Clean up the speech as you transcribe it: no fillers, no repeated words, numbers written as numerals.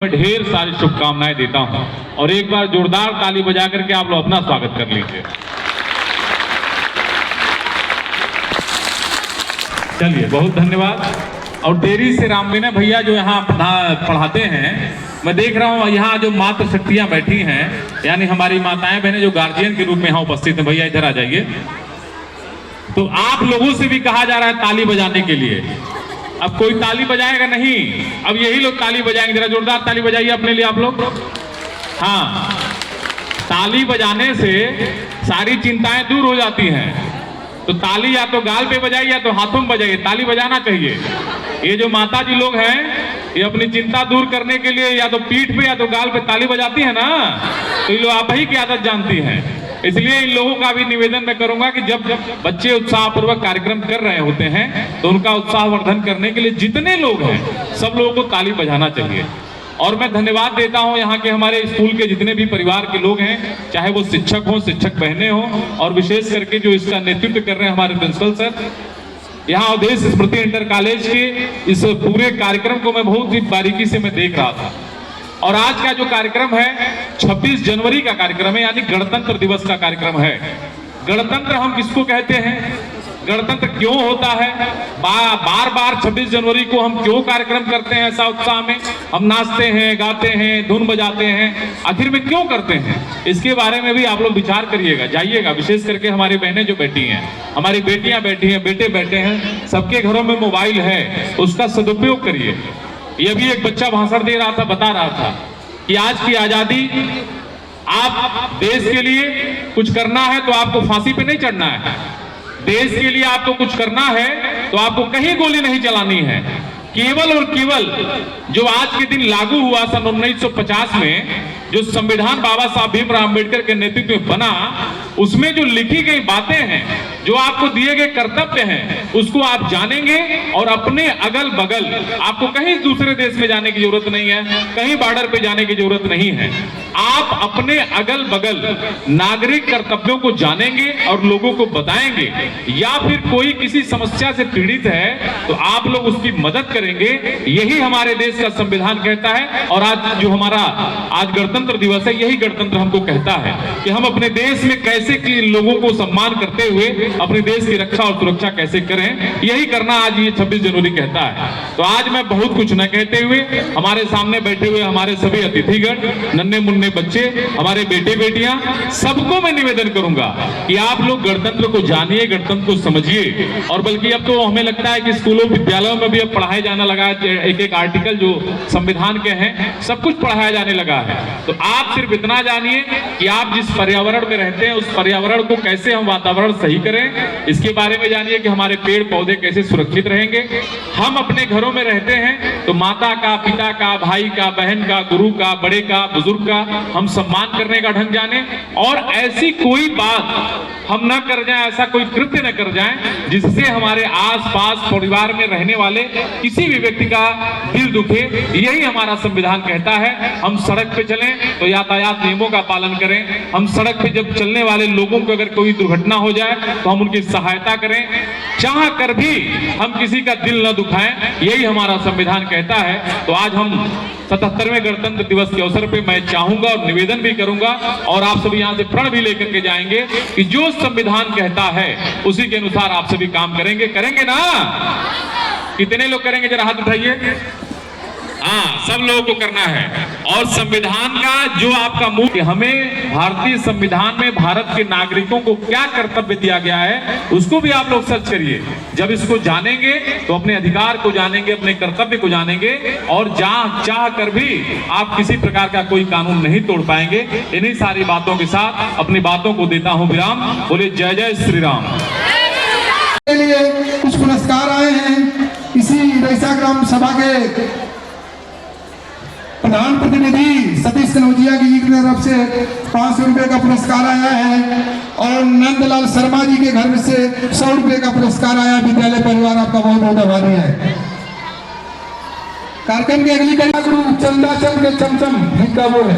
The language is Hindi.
मैं ढेर सारी शुभकामनाएं देता हूं और एक बार जोरदार ताली बजा करके आप लोग अपना स्वागत कर लीजिए। चलिए, बहुत धन्यवाद। और देरी से राम विनय भैया जो यहाँ पढ़ाते हैं, मैं देख रहा हूँ यहाँ जो मातृ शक्तियां बैठी हैं, यानी हमारी माताएं बहनें जो गार्जियन के रूप में यहाँ उपस्थित हैं। भैया इधर आ जाइए। तो आप लोगों से भी कहा जा रहा है ताली बजाने के लिए। अब कोई ताली बजाएगा नहीं, अब यही लोग ताली बजाएंगे। जरा जोरदार ताली बजाइए अपने लिए आप लोग। हाँ, ताली बजाने से सारी चिंताएं दूर हो जाती हैं। तो ताली या तो गाल पे बजाइए या तो हाथों में बजाइए, ताली बजाना चाहिए। ये जो माता जी लोग हैं, ये अपनी चिंता दूर करने के लिए या तो पीठ पे या तो गाल पे ताली बजाती है ना, तो ये लोग आप ही की आदत जानती हैं। इसलिए इन लोगों का भी निवेदन मैं करूंगा कि जब बच्चे उत्साहपूर्वक कार्यक्रम कर रहे होते हैं तो उनका उत्साहवर्धन करने के लिए जितने लोग हैं सब लोगों को ताली बजाना चाहिए। और मैं धन्यवाद देता हूं यहाँ के हमारे स्कूल के जितने भी परिवार के लोग हैं, चाहे वो शिक्षक हों, शिक्षक बहनें हों, और विशेष करके जो इसका नेतृत्व कर रहे हैं हमारे प्रिंसिपल सर। यहाँ अवधेश स्मृति इंटर कॉलेज के इस पूरे कार्यक्रम को मैं बहुत ही बारीकी से मैं देख रहा था। और आज का जो कार्यक्रम है 26 जनवरी का कार्यक्रम है, यानी गणतंत्र दिवस का कार्यक्रम है। गणतंत्र हम किसको कहते हैं, गणतंत्र क्यों होता है, बार बार 26 जनवरी को हम क्यों कार्यक्रम करते हैं ऐसा उत्साह में, हम नाचते हैं, गाते हैं, धुन बजाते हैं, आखिर में क्यों करते हैं, इसके बारे में भी आप लोग विचार करिएगा, जाइएगा। विशेष करके हमारी बहनें जो बैठी हैं, हमारी बेटियां बैठी हैं, बेटे बैठे हैं, सबके घरों में मोबाइल है, उसका सदुपयोग करिए। ये भी एक बच्चा भाषण दे रहा था, बता रहा था कि आज की आजादी, आप देश के लिए कुछ करना है तो आपको फांसी पे नहीं चढ़ना है, देश के लिए आपको कुछ करना है तो आपको कहीं गोली नहीं चलानी है। केवल और केवल जो आज के दिन लागू हुआ सन 1950 में, जो संविधान बाबा साहब भीमराव अम्बेडकर के नेतृत्व में बना, उसमें जो लिखी गई बातें हैं, जो आपको दिए गए कर्तव्य हैं, उसको आप जानेंगे और अपने अगल बगल, आपको कहीं दूसरे देश में जाने की जरूरत नहीं है, कहीं बॉर्डर पे जाने की जरूरत नहीं है। आप अपने अगल बगल नागरिक कर्तव्यों को जानेंगे और लोगों को बताएंगे, या फिर कोई किसी समस्या से पीड़ित है तो आप लोग उसकी मदद करेंगे। यही हमारे देश का संविधान कहता है। और आज जो हमारा आज गणतंत्र दिवस है, यही गणतंत्र हमको कहता है कि हम अपने देश में कैसे लोगों को सम्मान करते हुए अपने देश की रक्षा और सुरक्षा कैसे करें, यही करना आज ये 26 जनवरी कहता है। तो आज मैं बहुत कुछ न कहते हुए, हमारे सामने बैठे हुए हमारे सभी अतिथिगण, नन्हे मुन्ने बच्चे, हमारे बेटे बेटियां, सबको मैं निवेदन करूंगा कि आप लोग गणतंत्र को जानिए, गणतंत्र को समझिए। और बल्कि अब तो हमें लगता है कि स्कूलों विद्यालयों में भी अब पढ़ाया जाने लगा है, एक एक आर्टिकल जो संविधान के हैं सब कुछ पढ़ाया जाने लगा है। तो आप सिर्फ इतना जानिए कि आप जिस पर्यावरण में रहते हैं उस पर्यावरण को कैसे हम वातावरण सही करें, इसके बारे में जानिए कि हमारे पेड़ पौधे कैसे सुरक्षित रहेंगे। हम अपने घरों में रहते हैं तो माता का, पिता का, भाई का, बहन का, गुरु का, बड़े का, बुजुर्ग का हम सम्मान करने का ढंग जाने, और ऐसी कोई बात हम न कर जाएं, ऐसा कोई कृत्य न कर जाएं जिससे हमारे आसपास परिवार में रहने वाले किसी भी व्यक्ति का दिल दुखे। यही हमारा संविधान कहता है। हम सड़क पे चलें तो यातायात नियमों का पालन करें। हम सड़क पे जब चलने वाले लोगों को अगर कोई दुर्घटना हो जाए तो हम उनकी सहायता करें, चाह कर भी हम किसी का दिल न दुखाएं, यही हमारा संविधान कहता है। तो आज हम 77वें गणतंत्र दिवस के अवसर पे मैं चाहूंगा और निवेदन भी करूंगा, और आप सभी यहाँ से प्रण भी लेकर के जाएंगे कि जो संविधान कहता है उसी के अनुसार आप सभी काम करेंगे। करेंगे ना? कितने लोग करेंगे, जरा हाथ उठाइए। हाँ, सब लोगों को करना है। और संविधान का जो आपका मूल, हमें भारतीय संविधान में भारत के नागरिकों को क्या कर्तव्य दिया गया है उसको भी आप लोग सर्च करिए। जब इसको जानेंगे तो अपने अधिकार को जानेंगे, अपने कर्तव्य को जानेंगे, और जहां चाह कर भी आप किसी प्रकार का कोई कानून नहीं तोड़ पाएंगे। इन्हीं सारी बातों के साथ अपनी बातों को देता हूं विराम। बोले जय जय श्री राम। के लिए कुछ पुरस्कार आए हैं। इसी रईसा ग्राम सभा के प्रधान प्रतिनिधि सतीश कनौजिया की तरफ से 500 रुपए का पुरस्कार आया है, और नंदलाल शर्मा जी के घर में से 100 रुपए का पुरस्कार आया। विद्यालय परिवार आपका बहुत बहुत आभारी है। कार्यक्रम की अगली कड़ी गुरु चंदाचल के चमचम, इनका वो है।